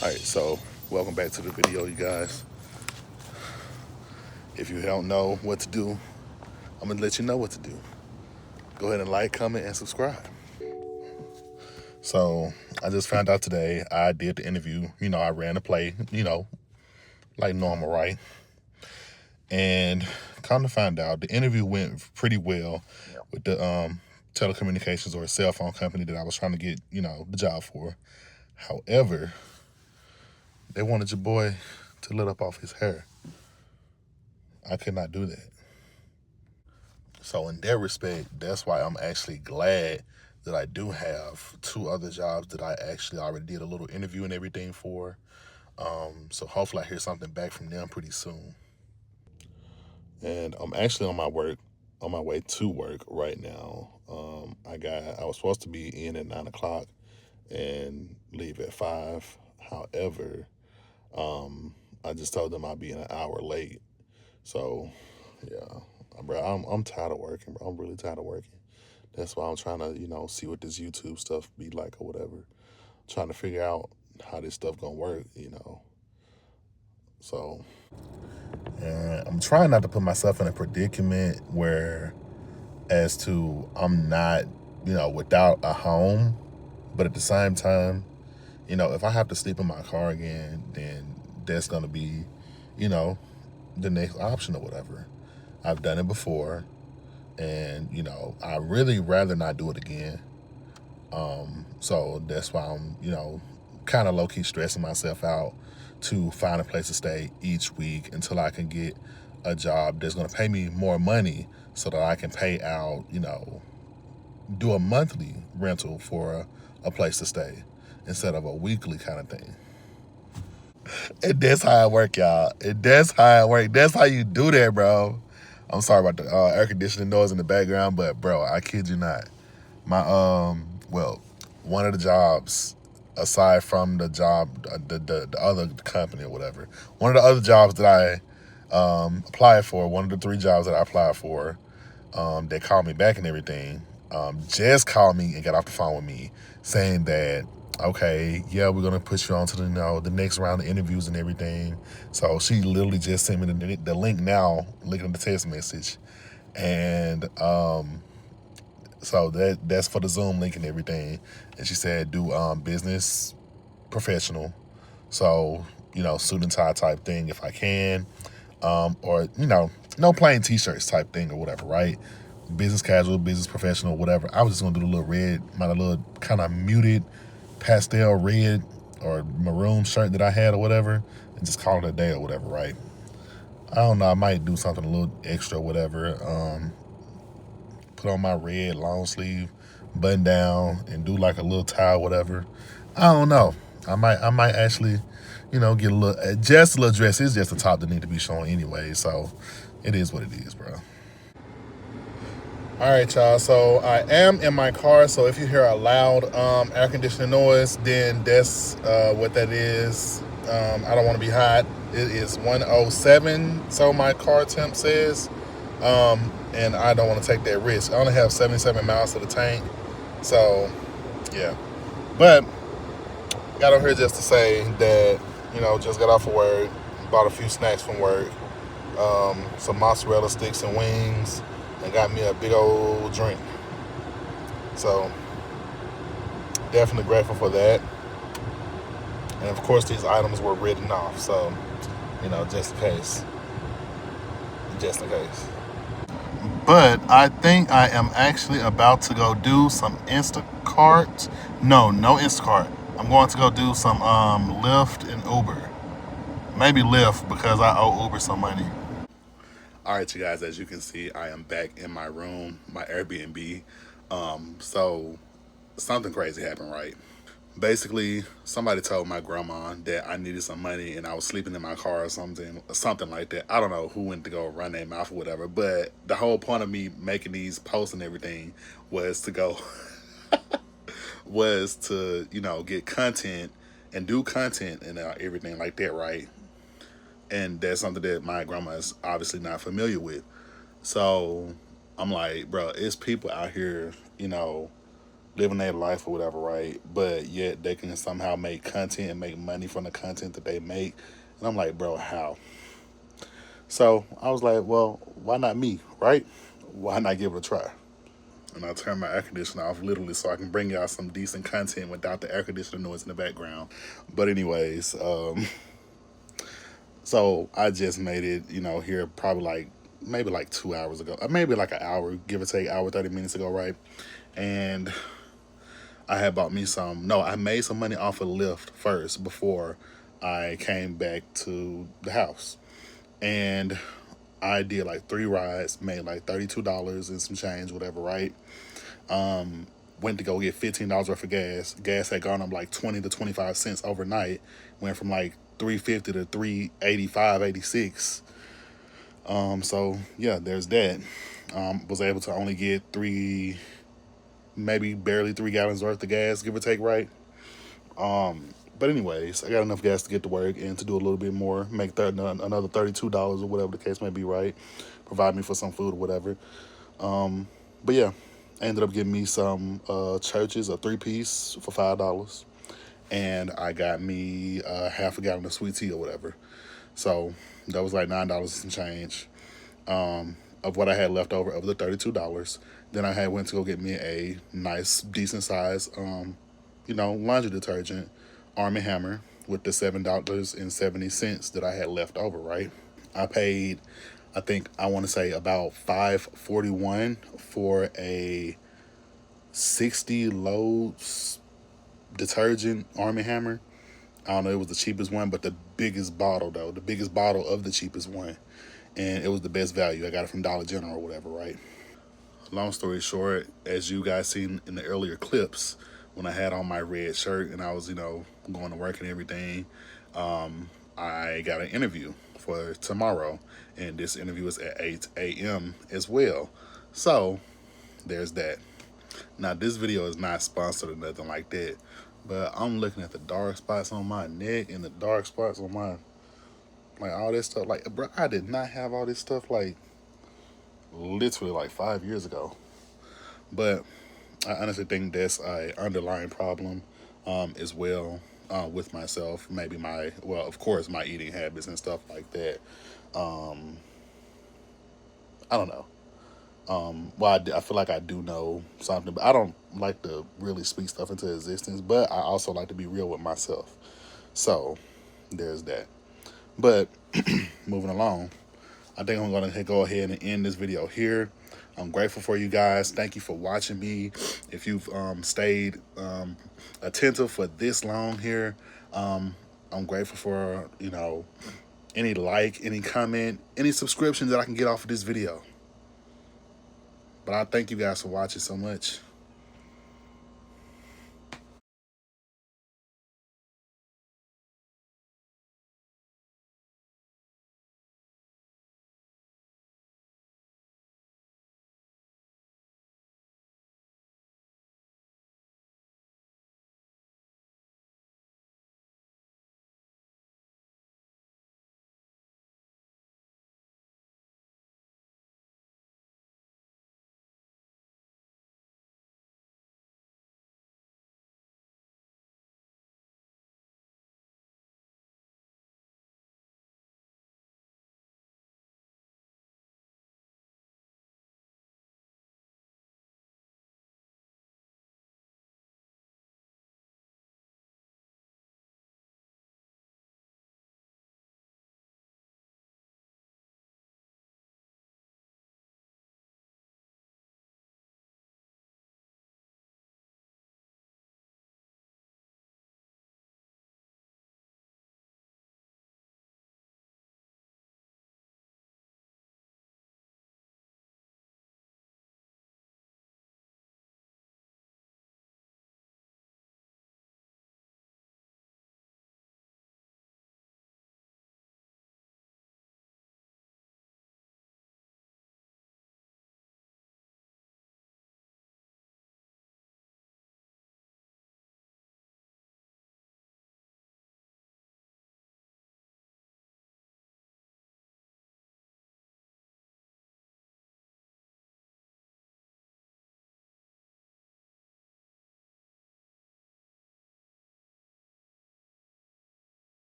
All right, so welcome back to the video, you guys. If you don't know what to do, I'm gonna let you know what to do. Go ahead and like, comment, and subscribe. So I just found out today I did the interview. I ran the play, like normal, right? And come to find out, the interview went pretty well with the telecommunications or cell phone company that I was trying to get, the job for. However, they wanted your boy to let up off his hair. I could not do that. So in that respect, that's why I'm actually glad that I do have two other jobs that I actually already did a little interview and everything for. So hopefully I hear something back from them pretty soon. And I'm actually on my way to work right now. I was supposed to be in at 9 o'clock and leave at 5. However, I just told them I'll be an hour late. So yeah, bro, I'm tired of working, bro. I'm really tired of working. That's why I'm trying to, see what this YouTube stuff be like or whatever. Trying to figure out how this stuff gonna work. So, and I'm trying not to put myself in a predicament where, as to I'm not, without a home, but at the same time, if I have to sleep in my car again, then that's gonna be, you know, the next option or whatever. I've done it before, and I really rather not do it again. So that's why I'm, kind of low key stressing myself out to find a place to stay each week until I can get a job that's going to pay me more money so that I can pay out, do a monthly rental for a place to stay instead of a weekly kind of thing. And that's how it work, y'all. And that's how it work. That's how you do that, bro. I'm sorry about the air conditioning noise in the background, but bro, I kid you not. My well, one of the jobs, aside from the job, the other company or whatever, one of the other jobs that I applied for, one of the three jobs that I applied for, they called me back and everything. Jess called me and got off the phone with me saying that, okay, yeah, we're gonna put you on to the next round of interviews and everything. So she literally just sent me the link now, looking at the text message, and so that's for the Zoom link and everything. And she said do business professional, so suit and tie type thing if I can, or no plain t-shirts type thing or whatever, right? Business casual, business professional, whatever. I was just gonna do the little red, my little kind of muted pastel red or maroon shirt that I had or whatever, and just call it a day or whatever, right? I don't know. I might do something a little extra or whatever. Put on my red long sleeve button down and do like a little tie or whatever. I don't know. I might actually, get a little just a little dress. It's just the top that need to be shown anyway. So it is what it is, bro. All right, y'all. So I am in my car. So if you hear a loud air conditioning noise, then that's what that is. I don't want to be hot. It is 107. So my car temp says. And I don't want to take that risk. I only have 77 miles to the tank. So, yeah. But got over here just to say that, just got off of work, bought a few snacks from work, some mozzarella sticks and wings, and got me a big old drink. So, definitely grateful for that. And of course, these items were written off. So, just in case. Just in case. But I think I am actually about to go do some Instacart. No Instacart. I'm going to go do some Lyft and Uber. Maybe Lyft because I owe Uber some money. All right, you guys, as you can see, I am back in my room, my Airbnb. So something crazy happened, right? Basically, somebody told my grandma that I needed some money and I was sleeping in my car or something like that. I don't know who went to go run their mouth or whatever, but the whole point of me making these posts and everything was to go, was to, get content and do content and everything like that, right? And that's something that my grandma is obviously not familiar with. So I'm like, bro, it's people out here, living their life or whatever, right? But yet they can somehow make content and make money from the content that they make. And I'm like, bro, how? So I was like, well, why not me, right? Why not give it a try? And I turned my air conditioner off literally so I can bring y'all some decent content without the air conditioner noise in the background. But anyways, so I just made it, here probably like maybe like 2 hours ago, or maybe like an hour, give or take, hour 30 minutes ago, right? And I had bought me some. No, I made some money off of Lyft first before I came back to the house, and I did like 3 rides, made like $32 and some change, whatever, right? Went to go get $15 worth of gas. Gas had gone up like 20 to 25 cents overnight. Went from like 350 to 385, 86. So yeah, there's that. Was able to only get maybe barely 3 gallons worth of gas, give or take, right? But anyways, I got enough gas to get to work and to do a little bit more, make another $32 or whatever the case may be, right? Provide me for some food or whatever. But yeah, I ended up getting me some churches, a 3-piece for $5, and I got me half a gallon of sweet tea or whatever. So that was like $9 and some change of what I had left over of the $32. Then I had went to go get me a nice, decent size, laundry detergent, Arm& Hammer, with the $7.70 that I had left over. Right, I paid, I think I want to say about $5.41 for a 60 loads detergent Arm & Hammer. I don't know, it was the cheapest one, but the biggest bottle though, the biggest bottle of the cheapest one, and it was the best value. I got it from Dollar General or whatever, right? Long story short, as you guys seen in the earlier clips, when I had on my red shirt and I was, going to work and everything, I got an interview for tomorrow, and this interview is at 8 a.m. as well. So there's that. Now, this video is not sponsored or nothing like that, but I'm looking at the dark spots on my neck and the dark spots on my, like, all this stuff. Like, bro, I did not have all this stuff, like, literally, like, 5 years ago. But I honestly think that's a underlying problem as well with myself. Maybe of course, my eating habits and stuff like that. I don't know. Well, I feel like I do know something, but I don't like to really speak stuff into existence. But I also like to be real with myself. So there's that. But moving along, I think I'm going to go ahead and end this video here. I'm grateful for you guys. Thank you for watching me. If you've stayed attentive for this long here, I'm grateful for, any like, any comment, any subscription that I can get off of this video. But I thank you guys for watching so much.